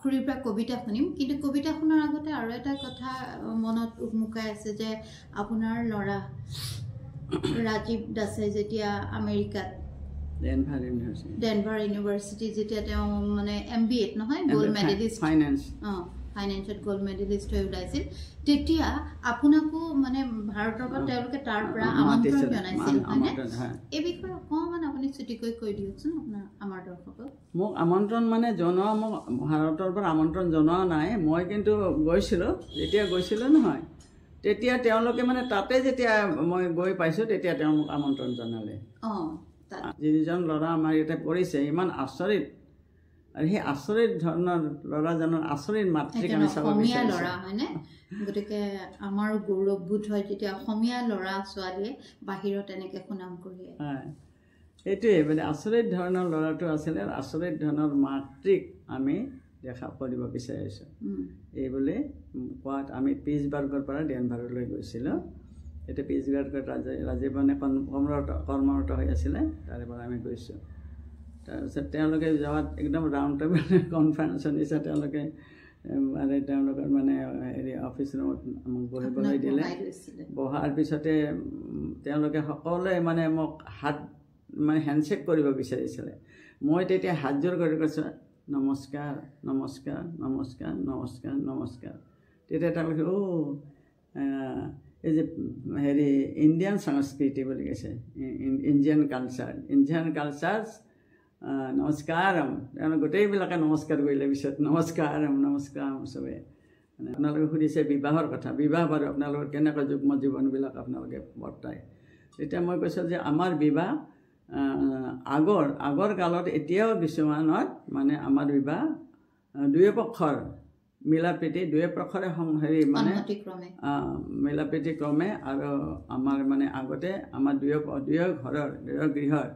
খুৰীৰ পৰা কবিতা শুনিম কিন্তু কবিতা শুনাৰ আগতে আৰু এটা কথা মনত উকমুকাই আছে যে আপোনাৰ ল'ৰা ৰাজীৱ দাসে যেতিয়া আমেৰিকাত ডেনভাৰ ইউনিভাৰ্চিটি যেতিয়া তেওঁ মানে MBA নহয় গোল্ড মেডেলিষ্ট ফাইনেন্সত গোল্ড মেডেলিষ্ট হৈ ওলাইছিল তেতিয়া আপোনাকো মানে ভাৰতৰ পৰা তেওঁলোকে তাৰ পৰা আমন্ত্ৰণ জনাইছিল হয়নে এই বিষয়ে অকণমান আপুনি ছুটিকৈ কৈ দিয়কচোন আপোনাৰ আমাৰ দৰ্শকক মোক আমন্ত্ৰণ মানে জনোৱা মোক ভাৰতৰ পৰা আমন্ত্ৰণ জনোৱা নাই মই কিন্তু গৈছিলোঁ যেতিয়া গৈছিলোঁ নহয় তেতিয়া তেওঁলোকে মানে তাতে যেতিয়া মই গৈ পাইছোঁ তেতিয়া তেওঁ মোক আমন্ত্ৰণ জনালে যিজন ল'ৰা আমাৰ ইয়াতে পঢ়িছে ইমান আচৰিত আৰু সেই আচৰিত ধৰণৰ ল'ৰাজনৰ আচৰিত মাতৃক আমি চাব বিচাৰিছোঁ গতিকে আমাৰো গৌৰৱবোধ হয় যেতিয়া অসমীয়া ল'ৰা ছোৱালীয়ে বাহিৰত এনেকৈ সুনাম কঢ়িয়ায় এইটোৱে মানে আচৰিত ধৰণৰ ল'ৰাটো আছিলে আৰু আচৰিত ধৰণৰ মাতৃক আমি দেখা কৰিব বিচাৰিছোঁ এইবুলি কোৱাত আমি পিটছবাৰ্গৰ পৰা ডেনভাৰলৈ গৈছিলোঁ এতিয়া পিটছবাৰ্গত ৰাজীৱ মানে কৰ্মৰত হৈ আছিলে তাৰে পৰা আমি গৈছোঁ তাৰপিছত তেওঁলোকে যোৱাত একদম ৰাউণ্ড টেবল কনফাৰেঞ্চৰ নিচিনা তেওঁলোকে মানে তেওঁলোকৰ মানে হেৰি অফিচ ৰুমত মোক বহিবলৈ দিলে বহাৰ পিছতে তেওঁলোকে সকলোৱে মানে মোক হাত মানে হেণ্ডশ্বেক কৰিব বিচাৰিছিলে মই তেতিয়া হাতযোৰ কৰি কৈছোঁ নমস্কাৰ নমস্কাৰ নমস্কাৰ নমস্কাৰ নমস্কাৰ তেতিয়া তেওঁলোকে এই যে হেৰি ইণ্ডিয়ান সংস্কৃতি বুলি কৈছে ইণ্ডিয়ান কালচাৰ নমস্কাৰম তেওঁলোকে গোটেইবিলাকে নমস্কাৰ কৰিলে পিছত নমস্কাৰম চবে মানে আপোনালোকে সুধিছে বিবাহৰ কথা বিবাহ বাৰু আপোনালোকৰ কেনেকৈ যুগ্ম জীৱনবিলাক আপোনালোকে বৰ্তায় তেতিয়া মই কৈছোঁ যে আমাৰ বিবাহ আগৰ কালত এতিয়াও কিছুমানত মানে আমাৰ বিবাহ দুয়ো পক্ষৰ মিলা প্ৰীতি দুয়ো পক্ষৰে হেৰি মানে মিলা প্ৰীতি ক্ৰমে আৰু আমাৰ মানে আগতে আমাৰ দুয়ো ঘৰৰ দুয়ো গৃহৰ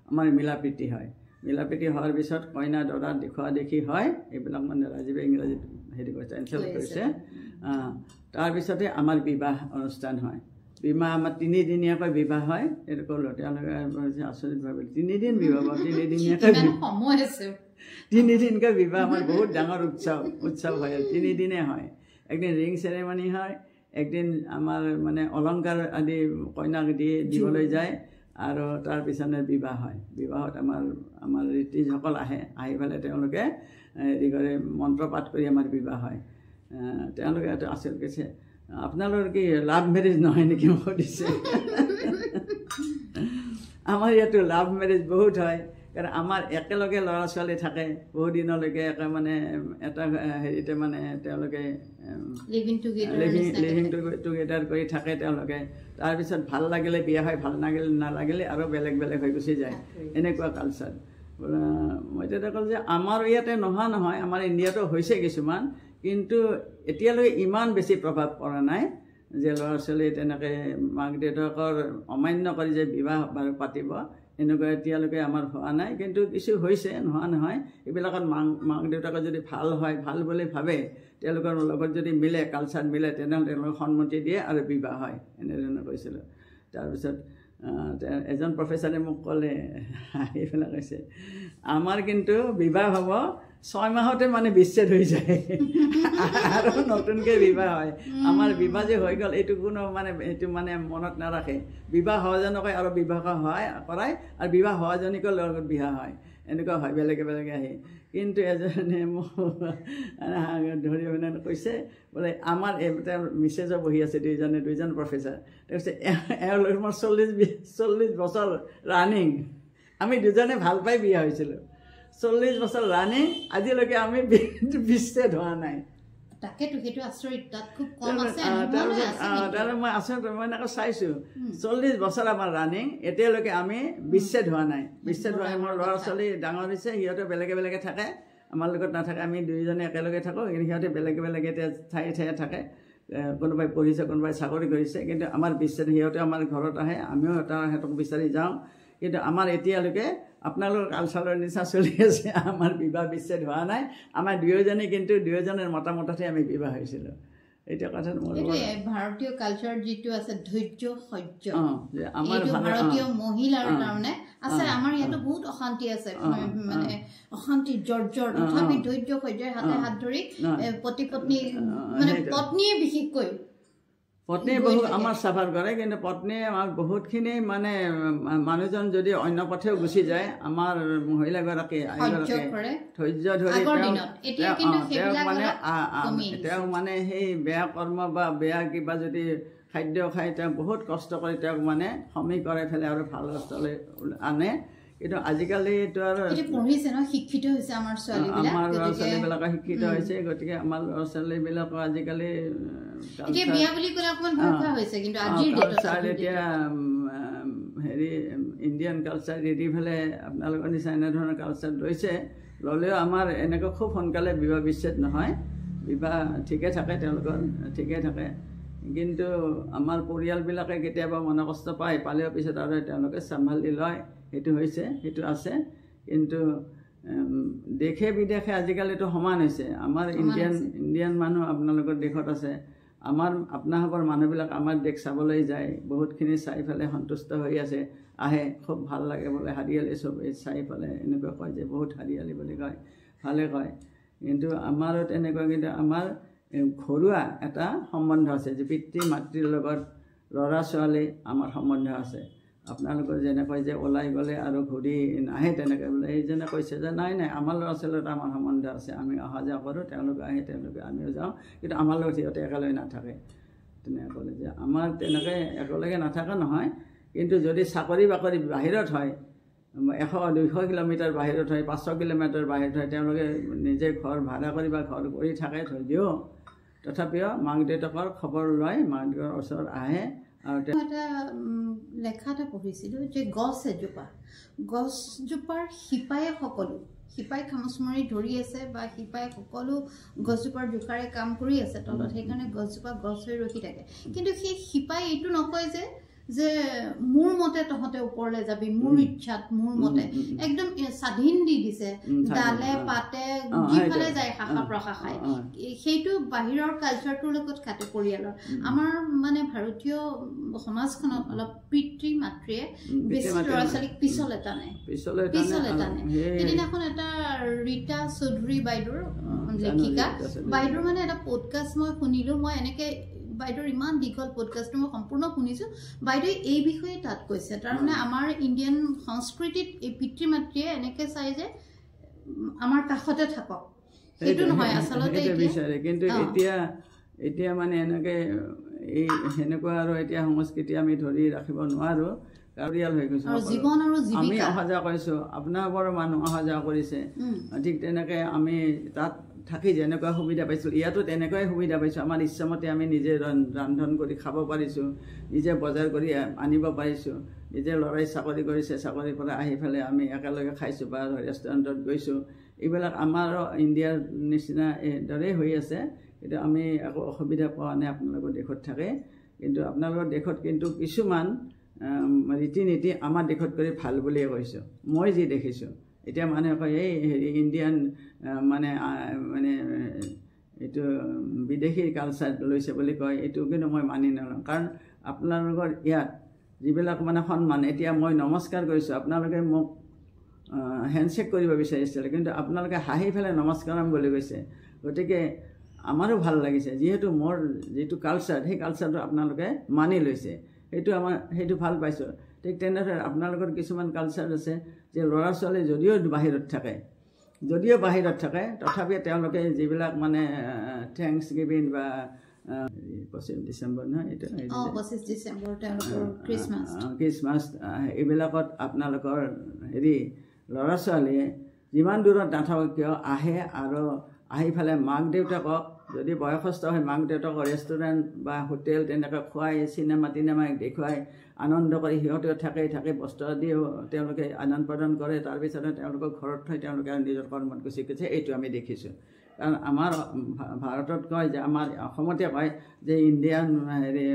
আমাৰ মিলা প্ৰীতি হয় মিলা প্ৰীতি হোৱাৰ পিছত কইনা দৰা দেখুওৱা দেখি হয় এইবিলাক মানে ৰাজীৱে ইংৰাজীত হেৰি কৰিছে ট্ৰেন্সলেট কৰিছে তাৰপিছতে আমাৰ বিবাহ অনুষ্ঠান হয় বিবাহ আমাৰ 3 দিনীয়াকৈ বিবাহ হয় এইটো ক'লোঁ তেওঁলোকে আচৰিত ভাবে 3 দিন বিবাহ 3 দিনীয়াকৈ সময় আছে 3 দিনকৈ বিবাহ আমাৰ বহুত ডাঙৰ উৎসৱ হয় 3 দিনে হয় একদিন ৰিং চেৰেমনি হয় একদিন আমাৰ মানে অলংকাৰ আদি কইনাক দিবলৈ যায় আৰু তাৰ পিছতে বিবাহ হয় বিবাহত আমাৰ ৰীতিসকল আহি পেলাই তেওঁলোকে হেৰি কৰে মন্ত্ৰ পাঠ কৰি আমাৰ বিবাহ হয় তেওঁলোকে এইটো আচৰিত কৈছে আপোনালোকৰ কি লাভ মেৰেজ নহয় নেকি মোক সুধিছে আমাৰ ইয়াতো লাভ মেৰেজ বহুত হয় কাৰণ আমাৰ একেলগে ল'ৰা ছোৱালী থাকে বহুত দিনলৈকে একে মানে এটা হেৰিতে মানে তেওঁলোকে লিভিং টুগেডাৰ কৰি থাকে তেওঁলোকে তাৰপিছত ভাল লাগিলে বিয়া হয় ভাল নালাগিলে আৰু বেলেগ হৈ গুচি যায় এনেকুৱা কালচাৰ মই তেতিয়া ক'লোঁ যে আমাৰ ইয়াতে নহয় আমাৰ ইণ্ডিয়াতো হৈছে কিছুমান কিন্তু এতিয়ালৈকে ইমান বেছি প্ৰভাৱ পৰা নাই যে ল'ৰা ছোৱালী তেনেকৈ মাক দেউতাকৰ অমান্য কৰি যে বিবাহ বাৰু পাতিব এনেকুৱা এতিয়ালৈকে আমাৰ হোৱা নাই কিন্তু কিছু হৈছে নহয় এইবিলাকত মাক দেউতাকে যদি ভাল বুলি ভাবে তেওঁলোকৰ লগত যদি মিলে কালচাৰ মিলে তেনেহ'লে তেওঁলোকে সন্মতি দিয়ে আৰু বিবাহ হয় এনেধৰণে কৈছিলোঁ তাৰপিছত এজন প্ৰফেচাৰে মোক ক'লে এইবিলাক কৈছে আমাৰ কিন্তু বিবাহ হ'ব 6 মাহতে মানে বিচ্ছেদ হৈ যায় আৰু নতুনকৈ বিবাহ হয় আমাৰ বিবাহ যে হৈ গ'ল এইটো কোনো মানে এইটো মানে মনত নাৰাখে বিবাহ হোৱাজনকে আৰু বিবাহ কৰাই আৰু বিবাহ হোৱাজনীকো লগত বিয়া হয় এনেকুৱা হয় বেলেগে আহি কিন্তু এজনে মোক ধৰি মানে কৈছে বোলে আমাৰ তেওঁৰ মিছেজো বহি আছে দুইজন প্ৰফেচাৰ কৈছে এওঁলোকৰ মোৰ 40 বছৰ ৰানিং আমি দুজনে ভাল পাই বিয়া হৈছিলোঁ 40 বছৰ ৰানিং আজিলৈকে আমি বিচ্ছেদ হোৱা নাই তাকেতো সেইটো আচৰিত তাত খুব কম আছে মই আচৰিত মই এনেকৈ চাইছোঁ 40 বছৰ আমাৰ ৰানিং এতিয়ালৈকে আমি বিচ্ছেদ হোৱা নাই বিচ্ছেদ হোৱা মোৰ ল'ৰা ছোৱালী ডাঙৰ হৈছে সিহঁতে বেলেগে থাকে আমাৰ লগত নাথাকে আমি দুইজনে একেলগে থাকোঁ সিহঁতে বেলেগে এতিয়া ঠায়ে থাকে কোনোবাই পঢ়িছে কোনোবাই চাকৰি কৰিছে কিন্তু আমাৰ বিচ্ছেদ সিহঁতে আমাৰ ঘৰত আহে আমিও সিহঁতক বিচাৰি যাওঁ কিন্তু আমাৰ এতিয়ালৈকে আপোনালোকৰ কালচাৰৰ নিচিনা চলি আছে আমাৰ বিবাহ বিচ্ছেদ হোৱা নাই আমাৰ দুয়োজনে কিন্তু দুয়োজনৰ মতামততে আমি বিবাহ হৈছিলোঁ এতিয়া কথাত মোৰ ভাৰতীয় কালচাৰ যিটো আছে ধৈৰ্য সহ্য আমাৰ ভাৰতীয় মহিলাৰ কাৰণে আছে আমাৰ ইয়াতো বহুত অশান্তি আছে মানে অশান্তি জৰ্জৰ তথাপি ধৈৰ্য সহ্যৰ হাতে হাত ধৰি পতি পত্নী মানে পত্নীয়ে বিশেষকৈ পত্নী বহুত আমাৰ চাফাৰ কৰে কিন্তু পত্নীয়ে আমাক বহুতখিনি মানে মানুহজন যদি অন্য পথেও গুচি যায় আমাৰ মহিলাগৰাকী ধৈৰ্য ধৰি তেওঁ মানে সেই বেয়া কৰ্ম বা বেয়া কিবা যদি খাদ্য খাই তেওঁ বহুত কষ্ট কৰি তেওঁক মানে সমী কৰে ফেলে আৰু ভাল ৰাস্তালৈ আনে কিন্তু আজিকালিতো আৰু শিক্ষিত হৈছে আমাৰ ল'ৰা ছোৱালীবিলাকে শিক্ষিত হৈছে গতিকে আমাৰ ল'ৰা ছোৱালীবিলাকৰ আজিকালি এতিয়া হেৰি ইণ্ডিয়ান কালচাৰ এৰি পেলাই আপোনালোকৰ নিচিনা এনেধৰণৰ কালচাৰ লৈছে ল'লেও আমাৰ এনেকৈ খুব সোনকালে বিবাহ বিচ্ছেদ নহয় বিবাহ ঠিকে থাকে তেওঁলোকৰ ঠিকে থাকে কিন্তু আমাৰ পৰিয়ালবিলাকে কেতিয়াবা মন কষ্ট পালেও পিছত আৰু তেওঁলোকে চম্ভালি লয় সেইটো হৈছে সেইটো আছে কিন্তু দেশে বিদেশে আজিকালিতো সমান হৈছে আমাৰ ইণ্ডিয়ান মানুহ আপোনালোকৰ দেশত আছে আমাৰ আপোনালোকৰ মানুহবিলাক আমাৰ দেশ চাবলৈ যায় বহুতখিনি চাই পেলাই সন্তুষ্ট হৈ আছে আহে খুব ভাল লাগে বোলে হাৰিয়ালি চব চাই পেলাই এনেকুৱা কয় যে বহুত হাৰিয়ালি বুলি কয় ভালে কয় কিন্তু আমাৰো তেনেকুৱা কিন্তু আমাৰ ঘৰুৱা এটা সম্বন্ধ আছে যে পিতৃ মাতৃৰ লগত ল'ৰা ছোৱালী আমাৰ সম্বন্ধ আছে আপোনালোকৰ যেনেকৈ যে ওলাই গ'লে আৰু ঘূৰি নাহে তেনেকৈ বোলে এইজনে কৈছে যে নাই আমাৰ ল'ৰা ছোৱালীৰ আমাৰ সম্বন্ধ আছে আমি অহা যোৱা কৰোঁ তেওঁলোকে আহে তেওঁলোকে আমিও যাওঁ কিন্তু আমাৰ লগত সিহঁতে একেলগে নাথাকে তেনেকৈ ক'লে যে আমাৰ তেনেকৈ একেলগে নাথাকে নহয় কিন্তু যদি চাকৰি বাকৰি বাহিৰত হয় 100-200 কিলোমিটাৰ বাহিৰত হয় 500 কিলোমিটাৰ বাহিৰত হয় তেওঁলোকে নিজে ঘৰ ভাড়া কৰি বা ঘৰ কৰি থাকে থৈ দিও তথাপিও মাক দেউতাকৰ খবৰ লয় মাক দেউতাকৰ ওচৰত আহে আৰু এটা লেখা এটা পঢ়িছিলোঁ যে গছজোপাৰ শিপাই খামুচ মাৰি ধৰি আছে বা শিপাই সকলো গছজোপাৰ জোকাৰে কাম কৰি আছে তলত সেইকাৰণে গছজোপা গছ হৈ ৰখি থাকে কিন্তু সেই শিপাই এইটো নকয় যে মোৰ মতে তহঁতে ওপৰলৈ যাবি মোৰ ইচ্ছাত মোৰ মতে একদম স্বাধীন দি দিছে ডালে পাতে যিফালে যায় শাখা প্ৰশাখাই সেইটো বাহিৰৰ কালচাৰটোৰ লগত খাতে পৰিয়ালৰ আমাৰ মানে ভাৰতীয় সমাজখনত অলপ পিতৃ মাতৃয়ে বেছি ল'ৰা ছোৱালীক পিছলে টানে সেইদিনাখন এটা ৰীতা চৌধুৰী বাইদেউৰ লেখিকা বাইদেউৰ মানে এটা পডকাষ্ট মই শুনিলোঁ মই এনেকে বাইদেউৰ ইমান দীঘল পডকাষ্টটো মই সম্পূৰ্ণ শুনিছোঁ বাইদেৱে এই বিষয়ে তাত কৈছে তাৰমানে আমাৰ ইণ্ডিয়ান সংস্কৃতিত এই পিতৃ মাতৃয়ে এনেকৈ চাই যে আমাৰ কাষতে থাকক সেইটো নহয় আচলতে বিচাৰে কিন্তু এতিয়া মানে এনেকৈ এই সেনেকুৱা আৰু এতিয়া সংস্কৃতি আমি ধৰি ৰাখিব নোৱাৰোঁ কাৰিয়াল হৈ গৈছে আমি অহা যোৱা কৰিছোঁ আপোনালোকৰ মানুহ অহা যোৱা কৰিছে ঠিক তেনেকৈ আমি তাত থাকি যেনেকুৱা সুবিধা পাইছোঁ ইয়াতো তেনেকুৱাই সুবিধা পাইছোঁ আমাৰ ইচ্ছামতে আমি নিজে ৰন্ধন কৰি খাব পাৰিছোঁ নিজে বজাৰ কৰি আনিব পাৰিছোঁ নিজে ল'ৰাই চাকৰি কৰিছে চাকৰিৰ পৰা আহি পেলাই আমি একেলগে খাইছোঁ বা ৰেষ্টুৰেণ্টত গৈছোঁ এইবিলাক আমাৰো ইণ্ডিয়াৰ নিচিনা দৰেই হৈ আছে কিন্তু আমি একো অসুবিধা পোৱা নাই আপোনালোকৰ দেশত থাকে কিন্তু আপোনালোকৰ দেশত কিন্তু কিছুমান ৰীতি নীতি আমাৰ দেশত কৰি ভাল বুলিয়ে কৈছোঁ মই যি দেখিছোঁ এতিয়া মানুহে কয় এই হেৰি ইণ্ডিয়ান মানে এইটো বিদেশী কালচাৰ লৈছে বুলি কয় এইটো কিন্তু মই মানি নলওঁ কাৰণ আপোনালোকৰ ইয়াত যিবিলাক মানে সন্মান এতিয়া মই নমস্কাৰ কৰিছোঁ আপোনালোকে মোক হেণ্ডশ্বেক কৰিব বিচাৰিছিলে কিন্তু আপোনালোকে হাঁহি পেলাই নমস্কাৰম বুলি কৈছে গতিকে আমাৰো ভাল লাগিছে যিহেতু মোৰ যিটো কালচাৰ সেই কালচাৰটো আপোনালোকে মানি লৈছে সেইটো ভাল পাইছোঁ ঠিক তেনেদৰে আপোনালোকৰ কিছুমান কালচাৰ আছে যে ল'ৰা ছোৱালী যদিও বাহিৰত থাকে তথাপিও তেওঁলোকে যিবিলাক মানে থেংকছ গিভিং বা 25 ডিচেম্বৰ নহয় এইটো 25 ডিচেম্বৰ তেওঁলোকৰ খ্ৰীষ্টমাছ এইবিলাকত আপোনালোকৰ হেৰি ল'ৰা ছোৱালীয়ে যিমান দূৰত নাথাকক কিয় আহে আৰু আহি পেলাই মাক দেউতাকক যদি বয়সস্থ হয় মাক দেউতাকক ৰেষ্টুৰেণ্ট বা হোটেল তেনেকৈ খুৱাই চিনেমা দেখুৱাই আনন্দ কৰি সিহঁতেও থাকে বস্তু দিও তেওঁলোকে আদান প্ৰদান কৰে তাৰপিছতে তেওঁলোকক ঘৰত থৈ তেওঁলোকে নিজৰ কৰ্মত গুচি গৈছে এইটো আমি দেখিছোঁ কাৰণ আমাৰ ভাৰতত কয় যে আমাৰ অসমতে কয় যে ইণ্ডিয়ান হেৰি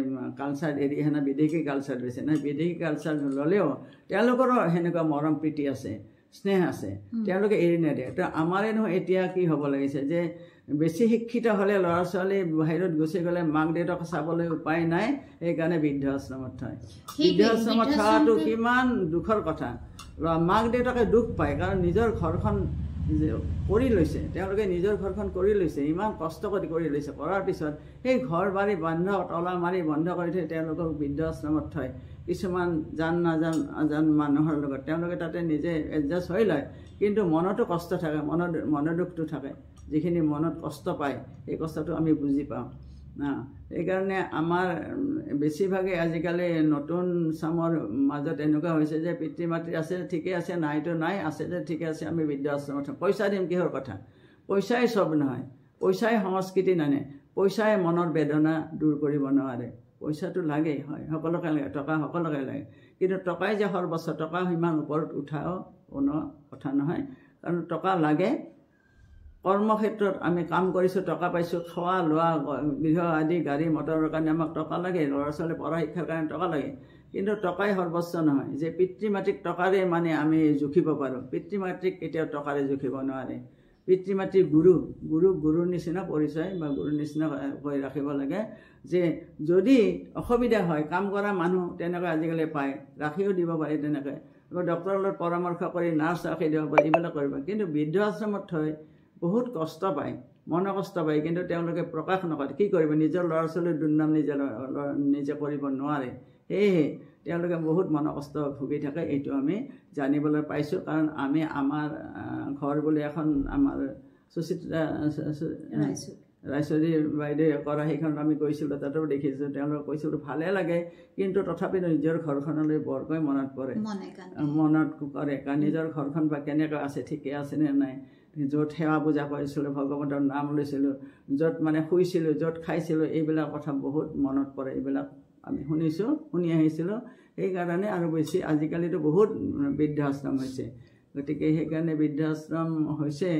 কালচাৰ এৰি বিদেশী কালচাৰ লৈছে নহয় বিদেশী কালচাৰ ল'লেও তেওঁলোকৰো সেনেকুৱা মৰম প্ৰীতি আছে স্নেহ আছে তেওঁলোকে এৰি নিদিয়ে তো আমাৰে নহয় এতিয়া কি হ'ব লাগিছে যে বেছি শিক্ষিত হ'লে ল'ৰা ছোৱালী বাহিৰত গুচি গ'লে মাক দেউতাক চাবলৈ উপায় নাই সেইকাৰণে বৃদ্ধাশ্ৰমত থয় বৃদ্ধাশ্ৰমত থোৱাটো কিমান দুখৰ কথা মাক দেউতাকে দুখ পায় কাৰণ নিজৰ ঘৰখন কৰি লৈছে তেওঁলোকে নিজৰ ঘৰখন কৰি লৈছে ইমান কষ্ট কৰি লৈছে কৰাৰ পিছত সেই ঘৰ বাৰী বন্ধ তলা মাৰি বন্ধ কৰি থৈ তেওঁলোকক বৃদ্ধাশ্ৰমত থয় কিছুমান জান মানুহৰ লগত তেওঁলোকে তাতে নিজে এডজাষ্ট হৈ লয় কিন্তু মনতো কষ্ট থাকে মনোদুখটো থাকে যিখিনি মনত কষ্ট পায় সেই কষ্টটো আমি বুজি পাওঁ সেইকাৰণে আমাৰ বেছিভাগে আজিকালি নতুন চামৰ মাজত এনেকুৱা হৈছে যে পিতৃ মাতৃ আছে ঠিকে আছে নাইতো নাই আছে যে ঠিকে আছে আমি বৃদ্ধাশ্ৰমত পইচা দিম কিহৰ কথা পইচাই চব নহয় পইচাই সংস্কৃতি নানে পইচাই মনৰ বেদনা দূৰ কৰিব নোৱাৰে পইচাটো লাগেই হয় সকলোকে লাগে টকা সকলোকে লাগে কিন্তু টকাই যে সৰ্বস্ব টকা সিমান ওপৰত উঠাও কোনো কথা নহয় কাৰণ টকা লাগে কৰ্মক্ষেত্ৰত আমি কাম কৰিছোঁ টকা পাইছোঁ খোৱা লোৱা গৃহ আদি গাড়ী মটৰৰ কাৰণে আমাক টকা লাগে ল'ৰা ছোৱালী পঢ়া শিক্ষাৰ কাৰণে টকা লাগে কিন্তু টকাই সৰ্বস্ব নহয় যে পিতৃ মাতৃক টকাৰে মানে আমি জুখিব পাৰোঁ পিতৃ মাতৃক কেতিয়াও টকাৰে জুখিব নোৱাৰে পিতৃ মাতৃৰ গুৰুৰ নিচিনা পৰিচয় বা গুৰুৰ নিচিনা হৈ ৰাখিব লাগে যে যদি অসুবিধা হয় কাম কৰা মানুহ তেনেকৈ আজিকালি পায় ৰাখিও দিব পাৰি তেনেকৈ ডক্টৰৰ লগত পৰামৰ্শ কৰি নাৰ্ছ ৰাখি দিব পাৰি এইবিলাক কৰিব কিন্তু বৃদ্ধাশ্ৰমত থৈ বহুত কষ্ট পায় মন কষ্ট পায় কিন্তু তেওঁলোকে প্ৰকাশ নকৰে কি কৰিব নিজৰ ল'ৰা ছোৱালীৰ দুৰ্নাম নিজে কৰিব নোৱাৰে সেয়েহে তেওঁলোকে বহুত মন কষ্ট ভুগি থাকে এইটো আমি জানিবলৈ পাইছোঁ কাৰণ আমি আমাৰ ঘৰ বুলি এখন আমাৰ সুচিত্ৰা ৰাইচৌধুৰী বাইদেৱে কৰা সেইখন আমি গৈছিলোঁ তাতো দেখিছোঁ তেওঁলোকে কৈছিলোঁ ভালে লাগে কিন্তু তথাপি নিজৰ ঘৰখনলৈ বৰকৈ মনত পৰে মনত কৰে কাৰণ নিজৰ ঘৰখন বা কেনেকৈ আছে ঠিকে আছেনে নাই য'ত সেৱা পূজা কৰিছিলোঁ ভগৱন্তৰ নাম লৈছিলোঁ য'ত মানে শুইছিলোঁ য'ত খাইছিলোঁ এইবিলাক কথা বহুত মনত পৰে এইবিলাক আমি শুনি আহিছিলোঁ সেইকাৰণে আৰু বেছি আজিকালিতো বহুত বৃদ্ধাশ্ৰম হৈছে গতিকে সেইকাৰণে বৃদ্ধাশ্ৰম হৈছে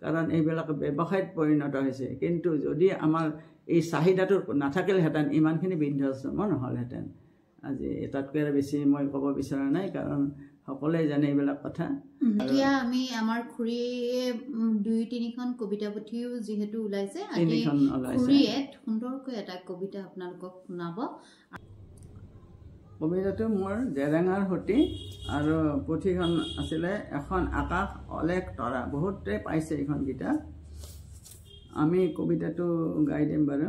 কাৰণ এইবিলাক ব্যৱসায়ত পৰিণত হৈছে কিন্তু যদি আমাৰ এই চাহিদাটো নাথাকিলহেঁতেন ইমানখিনি বৃদ্ধাশ্ৰম নহ'লহেঁতেন আজি তাতকৈ আৰু বেছি মই ক'ব বিচৰা নাই কাৰণ সকলোৱে জানে এইবিলাক কথা এতিয়া আমি আমাৰ খুৰীয়ে 2-3খন কবিতা পুথিও যিহেতু ওলাইছে খুৰীয়ে সুন্দৰকৈ এটা কবিতা আপোনালোকক শুনাব কবিতাটো মোৰ জেৰেঙাৰ সতি আৰু পুথিখন আছিলে এখন আকাশ অলেখ তৰা বহুতে পাইছে এইখন গীতা আমি কবিতাটো গাই দিম বাৰু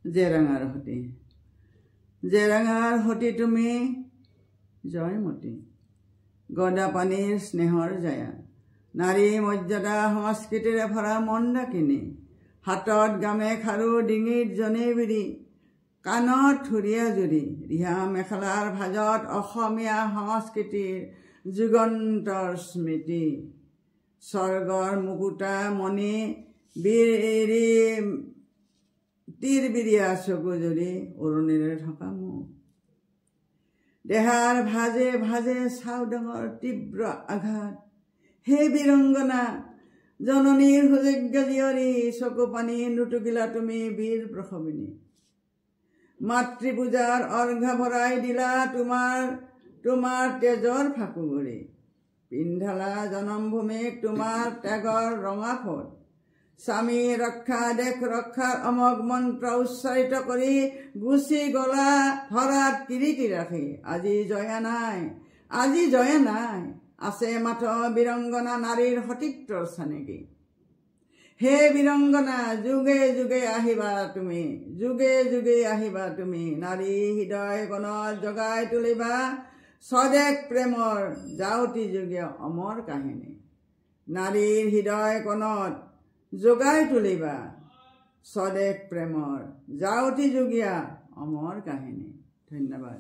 জেৰেঙাৰ সতি তুমি জয়মতী গদা পানীৰ স্নেহৰ জায়া নাৰী মৰ্যাদা সংস্কৃতিৰে ভৰা মন্দাকিনী হাতত গামে খাৰু ডিঙিত জনে বিৰি কাণত থুৰীয়া জুৰি ৰিহা মেখেলাৰ ভাজত অসমীয়া সংস্কৃতিৰ যুগন্তৰ স্মৃতি স্বৰ্গৰ মুকুতা মণি তীৰ বিৰিয়া চকু জুৰি অৰুণিৰে থকা মুখ দেহাৰ ভাজে ভাজে চাউডঙৰ তীব্ৰ আঘাত হে বীৰংগনা জননীৰ সুযোগ্য জীয়ৰী চকু পানী নুটুকিলা তুমি বীৰ প্ৰসৱিনী মাতৃ পূজাৰ অৰ্ঘা ভৰাই দিলা তোমাৰ তেজৰ ফাকুগুৰি পিন্ধালা জনমভূমিক তোমাৰ ত্যাগৰ ৰঙা ফট স্বামী ৰক্ষা দেশ ৰক্ষাৰ অমোঘ মন্ত্ৰ উচ্চাৰিত কৰি গুচি গলা ধৰাত কিৰিটি ৰাখি আজি জয়া নাই আছে মাথ বীৰংগনা নাৰীৰ সতীত্বৰ চানেকি হে বীৰংগনা যুগে যুগে আহিবা তুমি নাৰী হৃদয় গণত জগাই তুলিবা স্বদেশ প্ৰেমৰ যাওতি যুগীয় অমৰ কাহিনী নাৰীৰ হৃদয় কণত জগাই তুলিবা স্বদেশ প্ৰেমৰ যাওতি যুগীয়া অমৰ কাহিনী ধন্যবাদ